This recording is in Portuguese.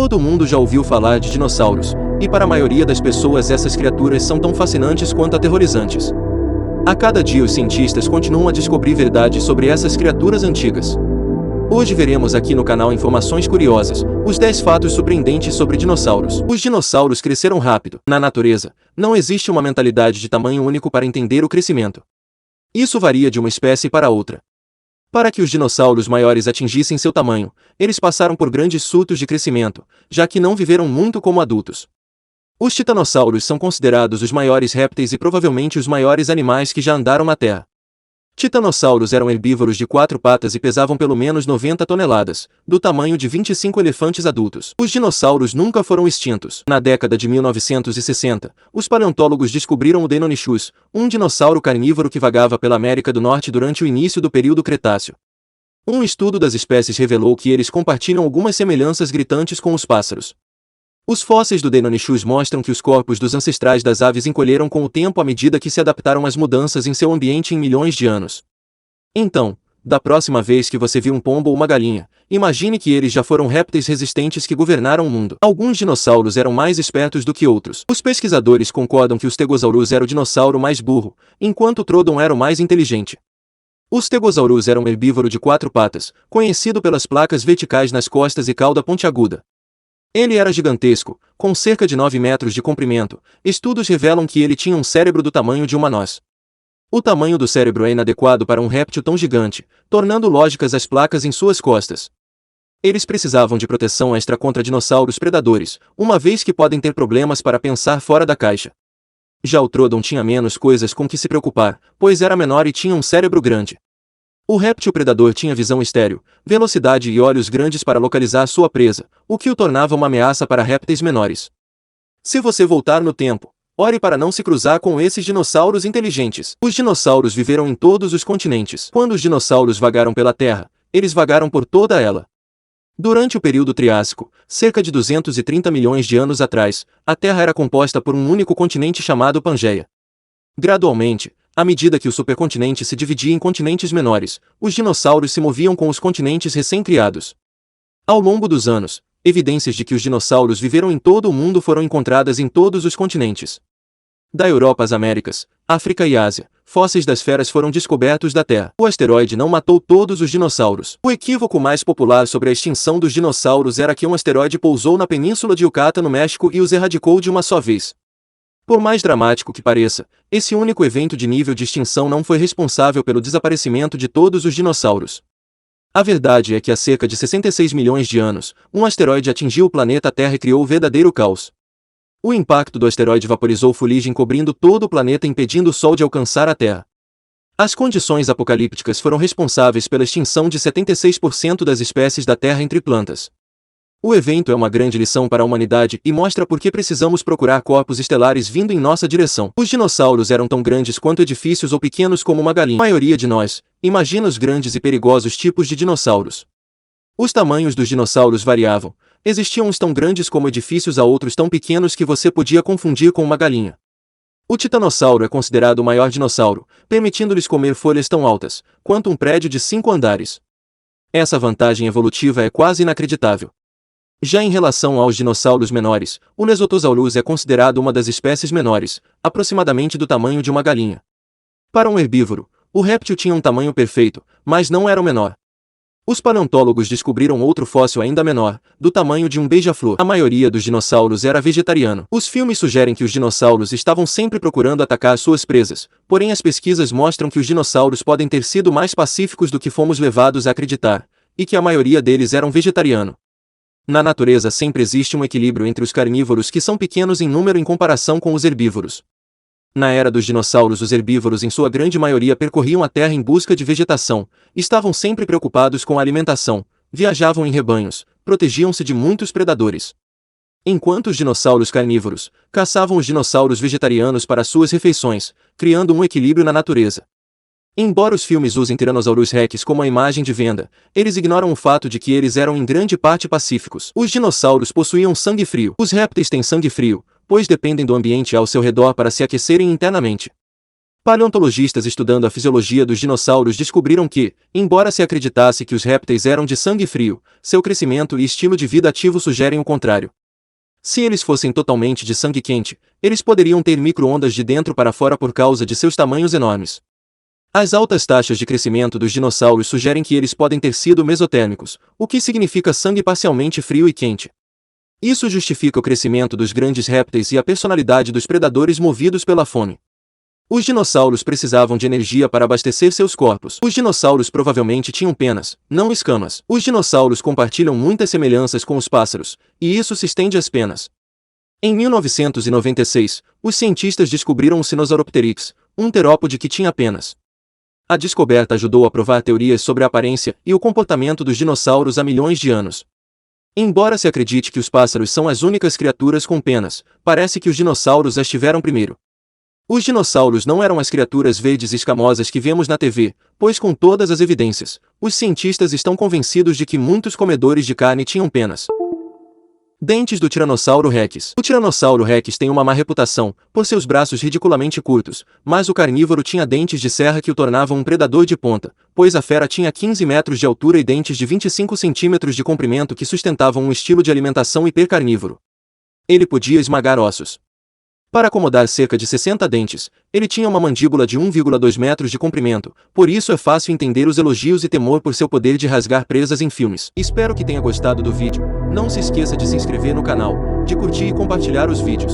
Todo mundo já ouviu falar de dinossauros, e para a maioria das pessoas essas criaturas são tão fascinantes quanto aterrorizantes. A cada dia os cientistas continuam a descobrir verdades sobre essas criaturas antigas. Hoje veremos aqui no canal informações curiosas, os 10 fatos surpreendentes sobre dinossauros. Os dinossauros cresceram rápido. Na natureza, não existe uma mentalidade de tamanho único para entender o crescimento. Isso varia de uma espécie para outra. Para que os dinossauros maiores atingissem seu tamanho, eles passaram por grandes surtos de crescimento, já que não viveram muito como adultos. Os titanossauros são considerados os maiores répteis e provavelmente os maiores animais que já andaram na Terra. Titanossauros eram herbívoros de 4 patas e pesavam pelo menos 90 toneladas, do tamanho de 25 elefantes adultos. Os dinossauros nunca foram extintos. Na década de 1960, os paleontólogos descobriram o Deinonychus, um dinossauro carnívoro que vagava pela América do Norte durante o início do período Cretáceo. Um estudo das espécies revelou que eles compartilham algumas semelhanças gritantes com os pássaros. Os fósseis do Deinonychus mostram que os corpos dos ancestrais das aves encolheram com o tempo à medida que se adaptaram às mudanças em seu ambiente em milhões de anos. Então, da próxima vez que você viu um pombo ou uma galinha, imagine que eles já foram répteis resistentes que governaram o mundo. Alguns dinossauros eram mais espertos do que outros. Os pesquisadores concordam que o Stegosaurus era o dinossauro mais burro, enquanto o Troodon era o mais inteligente. O Stegosaurus era um herbívoro de 4 patas, conhecido pelas placas verticais nas costas e cauda pontiaguda. Ele era gigantesco, com cerca de 9 metros de comprimento. Estudos revelam que ele tinha um cérebro do tamanho de uma noz. O tamanho do cérebro é inadequado para um réptil tão gigante, tornando lógicas as placas em suas costas. Eles precisavam de proteção extra contra dinossauros predadores, uma vez que podem ter problemas para pensar fora da caixa. Já o Troodon tinha menos coisas com que se preocupar, pois era menor e tinha um cérebro grande. O réptil predador tinha visão estéril, velocidade e olhos grandes para localizar sua presa, o que o tornava uma ameaça para répteis menores. Se você voltar no tempo, ore para não se cruzar com esses dinossauros inteligentes. Os dinossauros viveram em todos os continentes. Quando os dinossauros vagaram pela Terra, eles vagaram por toda ela. Durante o período Triássico, cerca de 230 milhões de anos atrás, a Terra era composta por um único continente chamado Pangeia. Gradualmente, à medida que o supercontinente se dividia em continentes menores, os dinossauros se moviam com os continentes recém-criados. Ao longo dos anos, evidências de que os dinossauros viveram em todo o mundo foram encontradas em todos os continentes. Da Europa às Américas, África e Ásia, fósseis das feras foram descobertos da Terra. O asteroide não matou todos os dinossauros. O equívoco mais popular sobre a extinção dos dinossauros era que um asteroide pousou na península de Yucatán no México e os erradicou de uma só vez. Por mais dramático que pareça, esse único evento de nível de extinção não foi responsável pelo desaparecimento de todos os dinossauros. A verdade é que há cerca de 66 milhões de anos, um asteroide atingiu o planeta Terra e criou o verdadeiro caos. O impacto do asteroide vaporizou fuligem cobrindo todo o planeta, impedindo o Sol de alcançar a Terra. As condições apocalípticas foram responsáveis pela extinção de 76% das espécies da Terra entre plantas. O evento é uma grande lição para a humanidade e mostra por que precisamos procurar corpos estelares vindo em nossa direção. Os dinossauros eram tão grandes quanto edifícios ou pequenos como uma galinha. A maioria de nós imagina os grandes e perigosos tipos de dinossauros. Os tamanhos dos dinossauros variavam. Existiam uns tão grandes como edifícios a outros tão pequenos que você podia confundir com uma galinha. O titanossauro é considerado o maior dinossauro, permitindo-lhes comer folhas tão altas quanto um prédio de 5 andares. Essa vantagem evolutiva é quase inacreditável. Já em relação aos dinossauros menores, o Nesotosaurus é considerado uma das espécies menores, aproximadamente do tamanho de uma galinha. Para um herbívoro, o réptil tinha um tamanho perfeito, mas não era o menor. Os paleontólogos descobriram outro fóssil ainda menor, do tamanho de um beija-flor. A maioria dos dinossauros era vegetariano. Os filmes sugerem que os dinossauros estavam sempre procurando atacar suas presas, porém as pesquisas mostram que os dinossauros podem ter sido mais pacíficos do que fomos levados a acreditar, e que a maioria deles eram vegetariano. Na natureza sempre existe um equilíbrio entre os carnívoros que são pequenos em número em comparação com os herbívoros. Na era dos dinossauros, os herbívoros em sua grande maioria percorriam a terra em busca de vegetação, estavam sempre preocupados com a alimentação, viajavam em rebanhos, protegiam-se de muitos predadores. Enquanto os dinossauros carnívoros caçavam os dinossauros vegetarianos para suas refeições, criando um equilíbrio na natureza. Embora os filmes usem Tyrannosaurus Rex como a imagem de venda, eles ignoram o fato de que eles eram em grande parte pacíficos. Os dinossauros possuíam sangue frio. Os répteis têm sangue frio, pois dependem do ambiente ao seu redor para se aquecerem internamente. Paleontologistas estudando a fisiologia dos dinossauros descobriram que, embora se acreditasse que os répteis eram de sangue frio, seu crescimento e estilo de vida ativo sugerem o contrário. Se eles fossem totalmente de sangue quente, eles poderiam ter micro-ondas de dentro para fora por causa de seus tamanhos enormes. As altas taxas de crescimento dos dinossauros sugerem que eles podem ter sido mesotérmicos, o que significa sangue parcialmente frio e quente. Isso justifica o crescimento dos grandes répteis e a personalidade dos predadores movidos pela fome. Os dinossauros precisavam de energia para abastecer seus corpos. Os dinossauros provavelmente tinham penas, não escamas. Os dinossauros compartilham muitas semelhanças com os pássaros, e isso se estende às penas. Em 1996, os cientistas descobriram o Sinosauropteryx, um terópode que tinha penas. A descoberta ajudou a provar teorias sobre a aparência e o comportamento dos dinossauros há milhões de anos. Embora se acredite que os pássaros são as únicas criaturas com penas, parece que os dinossauros as tiveram primeiro. Os dinossauros não eram as criaturas verdes escamosas que vemos na TV, pois com todas as evidências, os cientistas estão convencidos de que muitos comedores de carne tinham penas. Dentes do Tiranossauro Rex. O Tiranossauro Rex tem uma má reputação, por seus braços ridiculamente curtos, mas o carnívoro tinha dentes de serra que o tornavam um predador de ponta, pois a fera tinha 15 metros de altura e dentes de 25 centímetros de comprimento que sustentavam um estilo de alimentação hipercarnívoro. Ele podia esmagar ossos. Para acomodar cerca de 60 dentes, ele tinha uma mandíbula de 1,2 metros de comprimento, por isso é fácil entender os elogios e temor por seu poder de rasgar presas em filmes. Espero que tenha gostado do vídeo. Não se esqueça de se inscrever no canal, de curtir e compartilhar os vídeos.